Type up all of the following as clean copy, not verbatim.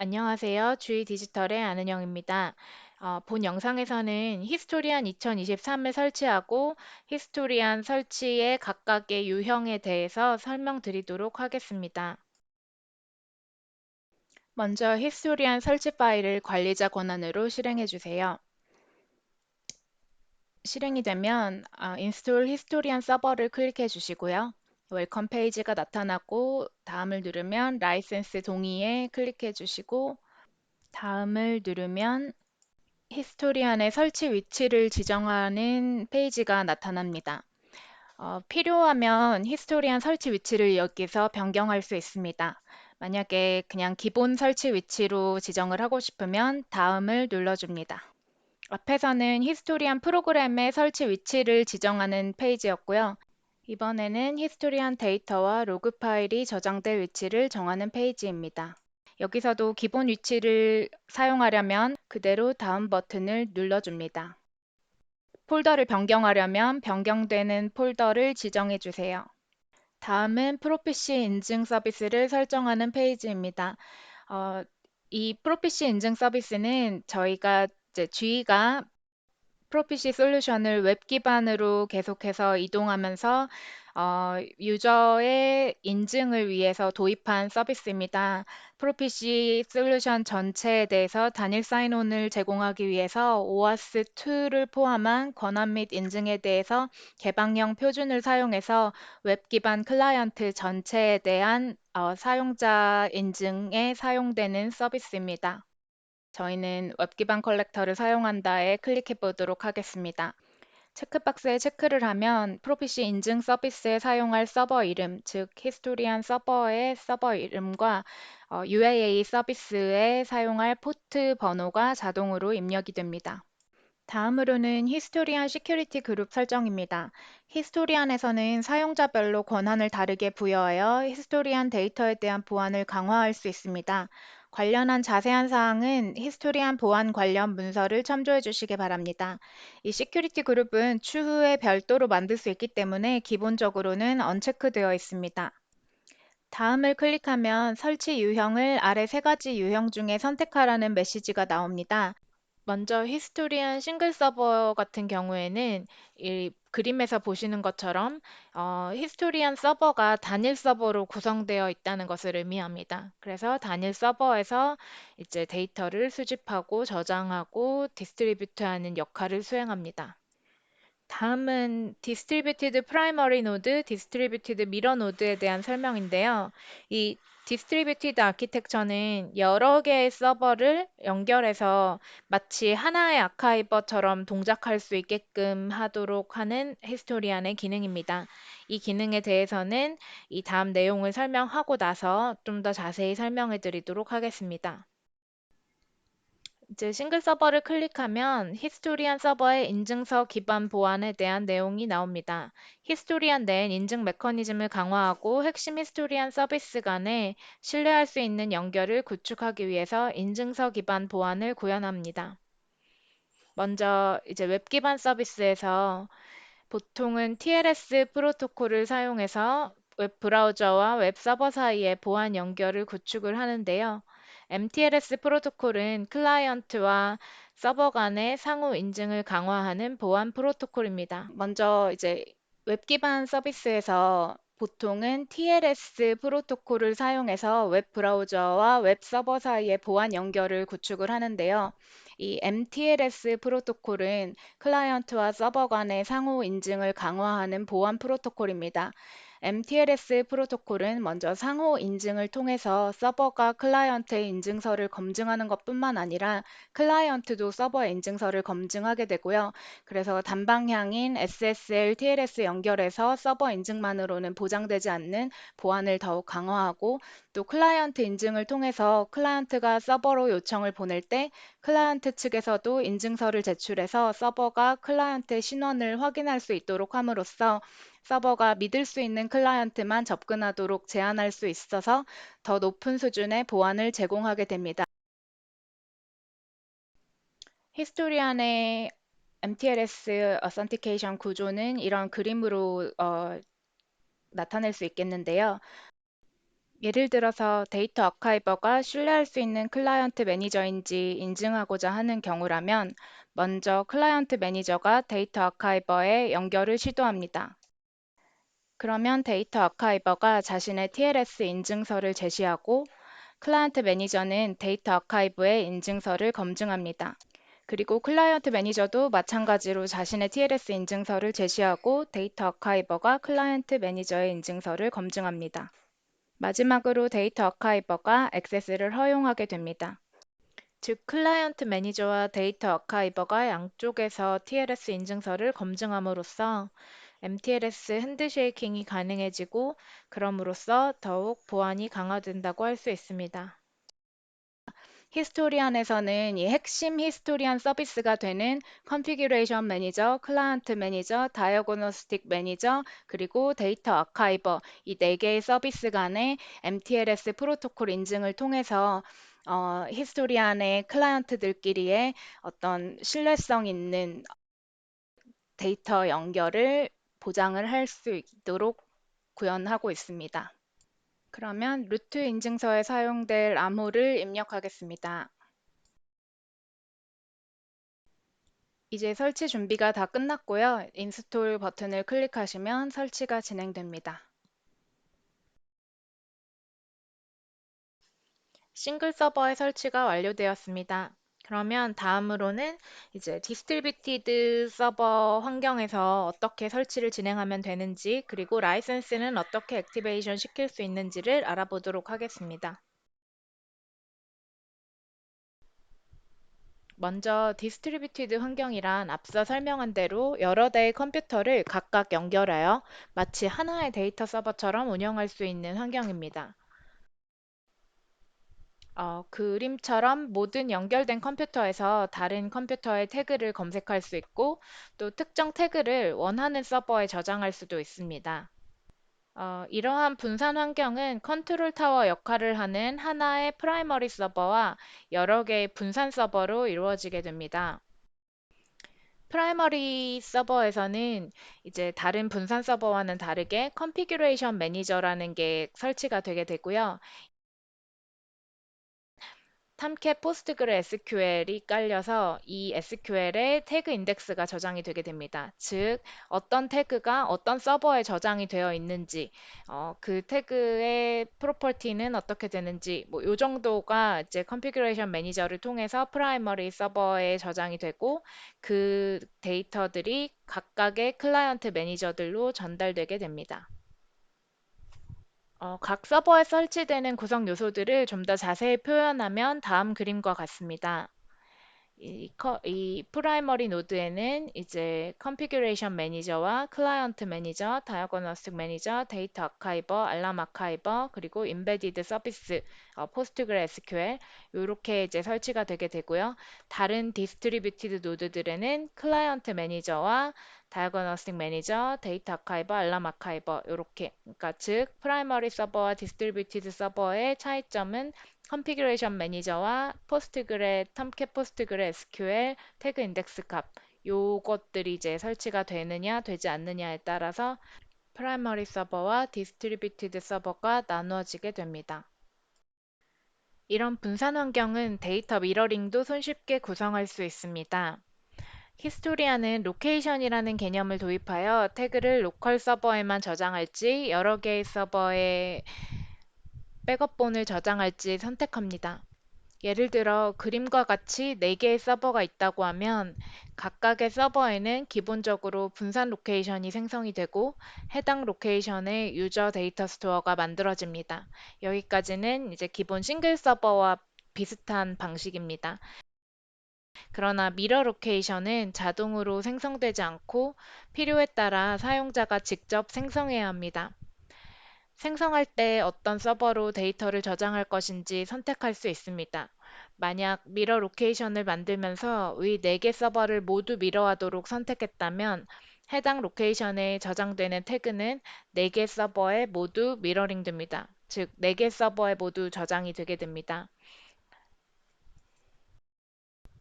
안녕하세요. 주의 디지털의 안은영입니다. 본 영상에서는 히스토리안 2023을 설치하고 히스토리안 설치의 각각의 유형에 대해서 설명드리도록 하겠습니다. 먼저 히스토리안 설치 파일을 관리자 권한으로 실행해 주세요. 실행이 되면 인스톨 히스토리안 서버를 클릭해 주시고요. 웰컴 페이지가 나타나고 다음을 누르면 라이센스 동의에 클릭해 주시고 다음을 누르면 히스토리안의 설치 위치를 지정하는 페이지가 나타납니다. 필요하면 히스토리안 설치 위치를 여기서 변경할 수 있습니다. 만약에 그냥 기본 설치 위치로 지정을 하고 싶으면 다음을 눌러줍니다. 앞에서는 히스토리안 프로그램의 설치 위치를 지정하는 페이지였고요. 이번에는 히스토리안 데이터와 로그 파일이 저장될 위치를 정하는 페이지입니다. 여기서도 기본 위치를 사용하려면 그대로 다음 버튼을 눌러줍니다. 폴더를 변경하려면 변경되는 폴더를 지정해 주세요. 다음은 프로피시 인증 서비스를 설정하는 페이지입니다. 어, 이 프로피시 인증 서비스는 저희가 이제 G가 프로피시 솔루션을 웹 기반으로 계속해서 이동하면서 유저의 인증을 위해서 도입한 서비스입니다. 프로피시 솔루션 전체에 대해서 단일 사인온을 제공하기 위해서 OAuth2를 포함한 권한 및 인증에 대해서 개방형 표준을 사용해서 웹 기반 클라이언트 전체에 대한 사용자 인증에 사용되는 서비스입니다. 저희는 웹 기반 컬렉터를 사용한다에 클릭해 보도록 하겠습니다. 체크박스에 체크를 하면 프로피시 인증 서비스에 사용할 서버 이름, 즉 히스토리안 서버의 서버 이름과 UAA 서비스에 사용할 포트 번호가 자동으로 입력이 됩니다. 다음으로는 히스토리안 시큐리티 그룹 설정입니다. 히스토리안에서는 사용자별로 권한을 다르게 부여하여 히스토리안 데이터에 대한 보안을 강화할 수 있습니다. 관련한 자세한 사항은 히스토리안 보안 관련 문서를 참조해 주시기 바랍니다. 이 시큐리티 그룹은 추후에 별도로 만들 수 있기 때문에 기본적으로는 언체크되어 있습니다. 다음을 클릭하면 설치 유형을 아래 세 가지 유형 중에 선택하라는 메시지가 나옵니다. 먼저 히스토리안 싱글 서버 같은 경우에는 이 그림에서 보시는 것처럼 히스토리안 서버가 단일 서버로 구성되어 있다는 것을 의미합니다. 그래서 단일 서버에서 이제 데이터를 수집하고 저장하고 디스트리뷰트하는 역할을 수행합니다. 다음은 디스트리뷰티드 프라이머리 노드, 디스트리뷰티드 미러 노드에 대한 설명인데요. 이 디스트리뷰티드 아키텍처는 여러 개의 서버를 연결해서 마치 하나의 아카이버처럼 동작할 수 있게끔 하도록 하는 히스토리안의 기능입니다. 이 기능에 대해서는 이 다음 내용을 설명하고 나서 좀 더 자세히 설명해 드리도록 하겠습니다. 이제 싱글 서버를 클릭하면 히스토리안 서버의 인증서 기반 보안에 대한 내용이 나옵니다. 히스토리안 내 인증 메커니즘을 강화하고 핵심 히스토리안 서비스 간에 신뢰할 수 있는 연결을 구축하기 위해서 인증서 기반 보안을 구현합니다. 먼저 이제 웹 기반 서비스에서 보통은 TLS 프로토콜을 사용해서 웹 브라우저와 웹 서버 사이의 보안 연결을 구축을 하는데요. MTLS 프로토콜은 클라이언트와 서버 간의 상호 인증을 강화하는 보안 프로토콜입니다. 먼저 이제 웹 기반 서비스에서 보통은 TLS 프로토콜을 사용해서 웹 브라우저와 웹 서버 사이의 보안 연결을 구축을 하는데요. 이 MTLS 프로토콜은 클라이언트와 서버 간의 상호 인증을 강화하는 보안 프로토콜입니다. MTLS 프로토콜은 먼저 상호 인증을 통해서 서버가 클라이언트의 인증서를 검증하는 것뿐만 아니라 클라이언트도 서버의 인증서를 검증하게 되고요. 그래서 단방향인 SSL, TLS 연결해서 서버 인증만으로는 보장되지 않는 보안을 더욱 강화하고 또 클라이언트 인증을 통해서 클라이언트가 서버로 요청을 보낼 때 클라이언트 측에서도 인증서를 제출해서 서버가 클라이언트의 신원을 확인할 수 있도록 함으로써 서버가 믿을 수 있는 클라이언트만 접근하도록 제한할 수 있어서 더 높은 수준의 보안을 제공하게 됩니다. 히스토리안의 MTLS 어센티케이션 구조는 이런 그림으로 나타낼 수 있겠는데요. 예를 들어서 데이터 아카이버가 신뢰할 수 있는 클라이언트 매니저인지 인증하고자 하는 경우라면 먼저 클라이언트 매니저가 데이터 아카이버에 연결을 시도합니다. 그러면 데이터 아카이버가 자신의 TLS 인증서를 제시하고 클라이언트 매니저는 데이터 아카이브의 인증서를 검증합니다. 그리고 클라이언트 매니저도 마찬가지로 자신의 TLS 인증서를 제시하고 데이터 아카이버가 클라이언트 매니저의 인증서를 검증합니다. 마지막으로 데이터 아카이버가 액세스를 허용하게 됩니다. 즉, 클라이언트 매니저와 데이터 아카이버가 양쪽에서 TLS 인증서를 검증함으로써 MTLS 핸드쉐이킹이 가능해지고 그럼으로써 더욱 보안이 강화된다고 할 수 있습니다. 히스토리안에서는 이 핵심 히스토리안 서비스가 되는 컨피규레이션 매니저, 클라이언트 매니저, 다이어그노스틱 매니저, 그리고 데이터 아카이버 이 네 개의 서비스 간의 MTLS 프로토콜 인증을 통해서 히스토리안의 클라이언트들끼리의 어떤 신뢰성 있는 데이터 연결을 보장을 할 수 있도록 구현하고 있습니다. 그러면 루트 인증서에 사용될 암호를 입력하겠습니다. 이제 설치 준비가 다 끝났고요. 인스톨 버튼을 클릭하시면 설치가 진행됩니다. 싱글 서버의 설치가 완료되었습니다. 그러면 다음으로는 이제 디스트리뷰티드 서버 환경에서 어떻게 설치를 진행하면 되는지, 그리고 라이센스는 어떻게 액티베이션 시킬 수 있는지를 알아보도록 하겠습니다. 먼저 디스트리뷰티드 환경이란 앞서 설명한 대로 여러 대의 컴퓨터를 각각 연결하여 마치 하나의 데이터 서버처럼 운영할 수 있는 환경입니다. 그림처럼 모든 연결된 컴퓨터에서 다른 컴퓨터의 태그를 검색할 수 있고 또 특정 태그를 원하는 서버에 저장할 수도 있습니다. 이러한 분산 환경은 컨트롤 타워 역할을 하는 하나의 프라이머리 서버와 여러 개의 분산 서버로 이루어지게 됩니다. 프라이머리 서버에서는 이제 다른 분산 서버와는 다르게 컨피규레이션 매니저라는 게 설치가 되게 되고요. 탐캣 포스트그레 SQL이 깔려서 이 SQL에 태그 인덱스가 저장이 되게 됩니다. 즉, 어떤 태그가 어떤 서버에 저장이 되어 있는지, 그 태그의 프로퍼티는 어떻게 되는지, 뭐, 요 정도가 이제 컨피규레이션 매니저를 통해서 프라이머리 서버에 저장이 되고, 그 데이터들이 각각의 클라이언트 매니저들로 전달되게 됩니다. 각 서버에 설치되는 구성 요소들을 좀 더 자세히 표현하면 다음 그림과 같습니다. 이 프라이머리 노드에는 이제 컨피규레이션 매니저와 클라이언트 매니저, 다이어그노스틱 매니저, 데이터 아카이버, 알람 아카이버, 그리고 임베디드 서비스, 포스트그레 SQL 이렇게 이제 설치가 되게 되고요. 다른 디스트리뷰티드 노드들에는 클라이언트 매니저와 다이어그노스틱 매니저, 데이터 아카이버, 알람 아카이버 이렇게 그러니까 즉 프라이머리 서버와 디스트리뷰티드 서버의 차이점은 컨피규레이션 매니저와 포스트그레, 텀캣 포스트그레 SQL 태그 인덱스 값 요것들이 이제 설치가 되느냐 되지 않느냐에 따라서 프라이머리 서버와 디스트리뷰티드 서버가 나누어지게 됩니다. 이런 분산 환경은 데이터 미러링도 손쉽게 구성할 수 있습니다. 히스토리아는 로케이션이라는 개념을 도입하여 태그를 로컬 서버에만 저장할지 여러 개의 서버에 백업본을 저장할지 선택합니다. 예를 들어 그림과 같이 4개의 서버가 있다고 하면 각각의 서버에는 기본적으로 분산 로케이션이 생성이 되고 해당 로케이션의 유저 데이터 스토어가 만들어집니다. 여기까지는 이제 기본 싱글 서버와 비슷한 방식입니다. 그러나 미러 로케이션은 자동으로 생성되지 않고 필요에 따라 사용자가 직접 생성해야 합니다. 생성할 때 어떤 서버로 데이터를 저장할 것인지 선택할 수 있습니다. 만약 미러 로케이션을 만들면서 위 4개 서버를 모두 미러하도록 선택했다면 해당 로케이션에 저장되는 태그는 4개 서버에 모두 미러링 됩니다. 즉, 4개 서버에 모두 저장이 되게 됩니다.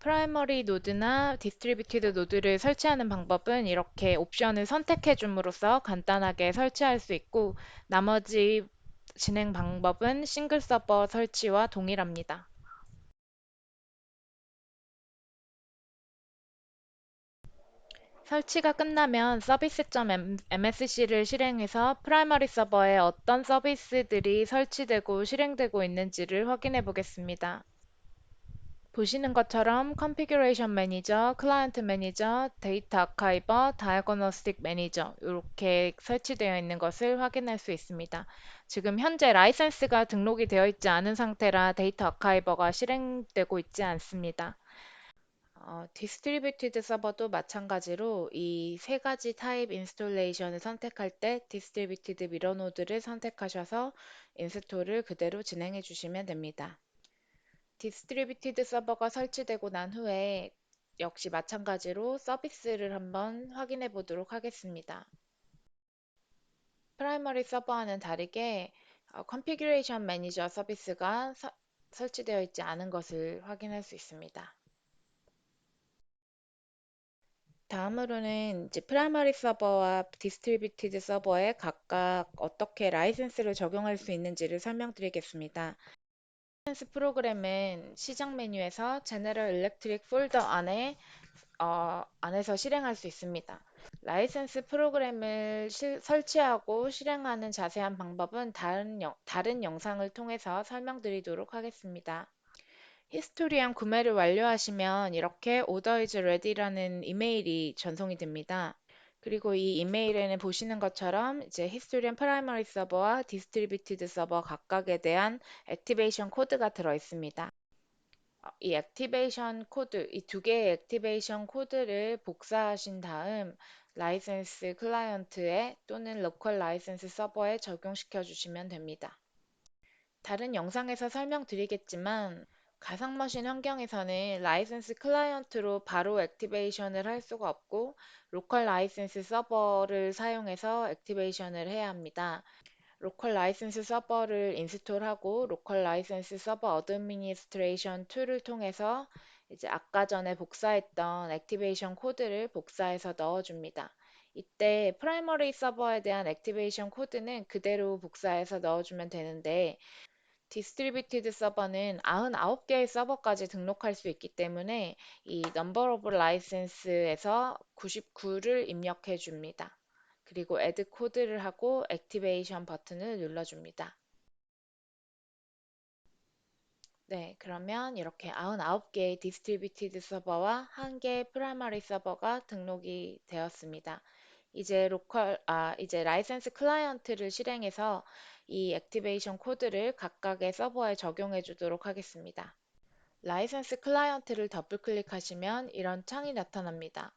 프라이머리 노드나 디스트리뷰티드 노드를 설치하는 방법은 이렇게 옵션을 선택해 줌으로써 간단하게 설치할 수 있고 나머지 진행 방법은 싱글 서버 설치와 동일합니다. 설치가 끝나면 service.msc를 실행해서 프라이머리 서버에 어떤 서비스들이 설치되고 실행되고 있는지를 확인해 보겠습니다. 보시는 것처럼 컨피규레이션 매니저, 클라이언트 매니저, 데이터 아카이버, 다이아그노스틱 매니저 이렇게 설치되어 있는 것을 확인할 수 있습니다. 지금 현재 라이센스가 등록이 되어 있지 않은 상태라 데이터 아카이버가 실행되고 있지 않습니다. 디스트리뷰티드 서버도 마찬가지로 이 세 가지 타입 인스톨레이션을 선택할 때 디스트리뷰티드 미러 노드를 선택하셔서 인스톨을 그대로 진행해 주시면 됩니다. 디스트리뷰티드 서버가 설치되고 난 후에 역시 마찬가지로 서비스를 한번 확인해 보도록 하겠습니다. 프라이머리 서버와는 다르게 컨피규레이션 매니저 서비스가 설치되어 있지 않은 것을 확인할 수 있습니다. 다음으로는 이제 프라이머리 서버와 디스트리뷰티드 서버에 각각 어떻게 라이센스를 적용할 수 있는지를 설명드리겠습니다. 라이센스 프로그램은 시작 메뉴에서 General Electric 폴더 안에서 실행할 수 있습니다. 라이센스 프로그램을 설치하고 실행하는 자세한 방법은 다른 영상을 통해서 설명드리도록 하겠습니다. 히스토리안 구매를 완료하시면 이렇게 Order is ready라는 이메일이 전송이 됩니다. 그리고 이 이메일에는 보시는 것처럼 이제 히스토리안 프라이머리 서버와 디스트리뷰티드 서버 각각에 대한 액티베이션 코드가 들어 있습니다. 이 액티베이션 코드, 이 두 개의 액티베이션 코드를 복사하신 다음 라이센스 클라이언트에 또는 로컬 라이센스 서버에 적용시켜 주시면 됩니다. 다른 영상에서 설명드리겠지만 가상 머신 환경에서는 라이센스 클라이언트로 바로 액티베이션을 할 수가 없고 로컬 라이센스 서버를 사용해서 액티베이션을 해야 합니다. 로컬 라이센스 서버를 인스톨하고 로컬 라이센스 서버 어드미니스트레이션 툴을 통해서 이제 아까 전에 복사했던 액티베이션 코드를 복사해서 넣어줍니다. 이때 프라이머리 서버에 대한 액티베이션 코드는 그대로 복사해서 넣어주면 되는데 디스트리뷰티드 서버는 99개의 서버까지 등록할 수 있기 때문에 이 number of license에서 99를 입력해 줍니다. 그리고 add 코드를 하고 액티베이션 버튼을 눌러줍니다. 네, 그러면 이렇게 99개의 디스트리뷰티드 서버와 1개의 프라이머리 서버가 등록이 되었습니다. 이제 라이센스 클라이언트를 실행해서 이 액티베이션 코드를 각각의 서버에 적용해 주도록 하겠습니다. 라이센스 클라이언트를 더블 클릭하시면 이런 창이 나타납니다.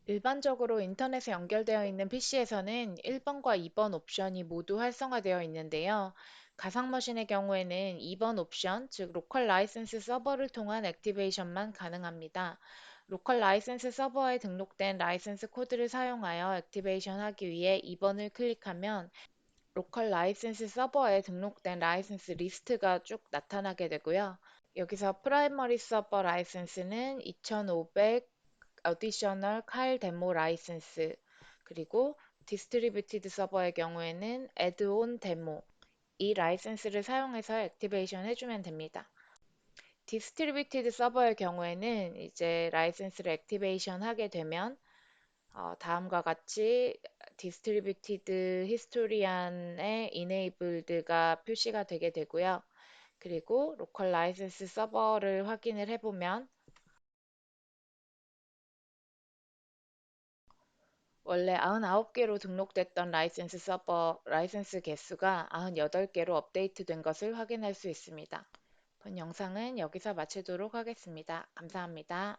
일반적으로 인터넷에 연결되어 있는 PC에서는 1번과 2번 옵션이 모두 활성화되어 있는데요. 가상 머신의 경우에는 2번 옵션, 즉 로컬 라이센스 서버를 통한 액티베이션만 가능합니다. 로컬 라이센스 서버에 등록된 라이센스 코드를 사용하여 액티베이션 하기 위해 2번을 클릭하면 로컬 라이센스 서버에 등록된 라이센스 리스트가 쭉 나타나게 되고요. 여기서 프라이머리 서버 라이센스는 2500 어디셔널 칼 데모 라이센스 그리고 디스트리뷰티드 서버의 경우에는 애드온 데모 이 라이센스를 사용해서 액티베이션 해주면 됩니다. 디스트리뷰티드 서버의 경우에는 이제 라이센스를 액티베이션 하게 되면 다음과 같이 디스트리뷰티드 히스토리안의 이네이블드가 표시가 되게 되고요. 그리고 로컬 라이센스 서버를 확인을 해보면 원래 99개로 등록됐던 라이센스 개수가 98개로 업데이트된 것을 확인할 수 있습니다. 본 영상은 여기서 마치도록 하겠습니다. 감사합니다.